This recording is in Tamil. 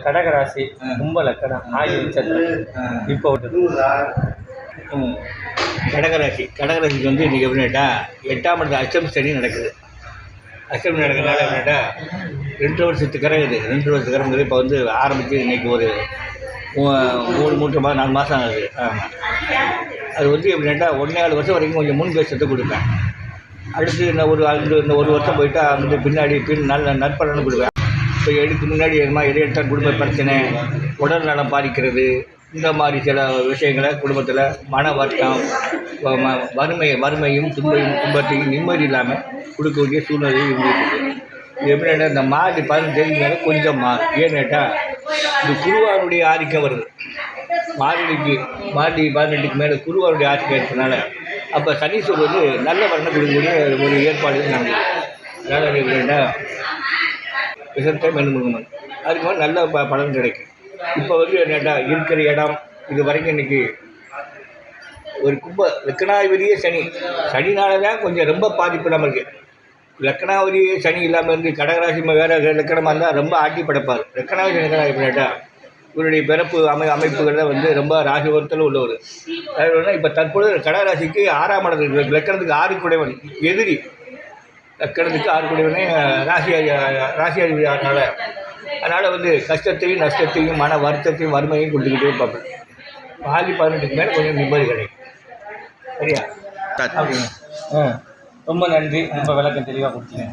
கடகராசி கும்பலக்கணம் ஆகி நட்சத்திரம் இப்போ கடகராசிக்கு வந்து இன்றைக்கி எப்படின்னாட்டா 8ஆம் இடத்துல அஷ்டமி சனி நடக்குது. அஷ்டமி நடக்கிறதுனால எப்படின்னாட்டா 2 வருஷத்துக்கு கிரகுது. 2 வருஷத்து கிரகங்கிறது இப்போ வந்து ஆரம்பித்து இன்றைக்கி ஒரு 3 மாதம் 4 மாதம் ஆகுது. ஆமாம், அது வந்து எப்படின்னாட்டா 1.25 வருஷம் வரைக்கும் கொஞ்சம் முன் பேசத்தை கொடுப்பேன். அடுத்து இந்த ஒரு வருஷம் போயிட்டா வந்து பின்னாடி நல்ல நற்பலன்னு கொடுப்பேன். இப்போ எடுத்து முன்னாடி இடையற்ற குடும்ப பிரச்சனை, உடல் நலம் பாதிக்கிறது, இந்த மாதிரி சில விஷயங்களை குடும்பத்தில் மன வருத்தம், வறுமையும் துன்பத்தையும் நிம்மதி இல்லாமல் கொடுக்கக்கூடிய சூழ்நிலை இருந்துட்டு இது எப்படின்னா இந்த மார்ச் 15 தேதிக்கு மேலே கொஞ்சம் மாறும். ஏன்னு கேட்டால் இது குருவாருடைய ஆதிக்கம் வருது. மார்ச் 18க்கு மேலே குருவாருடைய ஆதிக்கம் இருக்கிறதுனால அப்போ சனீஸ்வரர் வந்து நல்ல வரணம் கொடுக்கக்கூடிய ஒரு ஏற்பாடு நடக்குது. அதனால் எப்படின்னா விஷத்தை மென்னுமுழுங்கணும், அதுக்கு மேலே நல்ல பலன் கிடைக்கும். இப்போ வந்து என்னட்டா இருக்கிற இடம் இது வரைக்கும் இன்றைக்கி ஒரு லக்கணாதிபதியே சனினால தான் கொஞ்சம் ரொம்ப பாதிப்பு இல்லாமல் இருக்குது. லக்கணாதிபதியே சனி இல்லாமல் இருந்து கடகராசி வேறு லக்கணமாக இருந்தால் ரொம்ப ஆட்டி படைப்பார். லக்கணாதிபதி எப்படின்னாட்டா இவருடைய பிறப்பு அமைப்புகளில் வந்து ரொம்ப ராசிவரத்தில் உள்ளவர். அதாவது இப்போ தற்பொழுது கடகராசிக்கு 6ஆம் இடத்துக்கு லக்கணத்துக்கு 6 குடைவன் எதிரி. லக்கணத்துக்கு 6 குடைவனே ராசியாதிபதி அதனால் வந்து கஷ்டத்தையும் நஷ்டத்தையும் மன வருத்தத்தையும் வறுமையும் கொடுத்துக்கிட்டே பார்ப்பேன். மார்ச் 18க்கு மேலே கொஞ்சம் நிம்மதி கிடைக்கும். சரியா? ரொம்ப நன்றி. ரொம்ப விளக்கம் தெளிவாக கொடுத்தீங்க.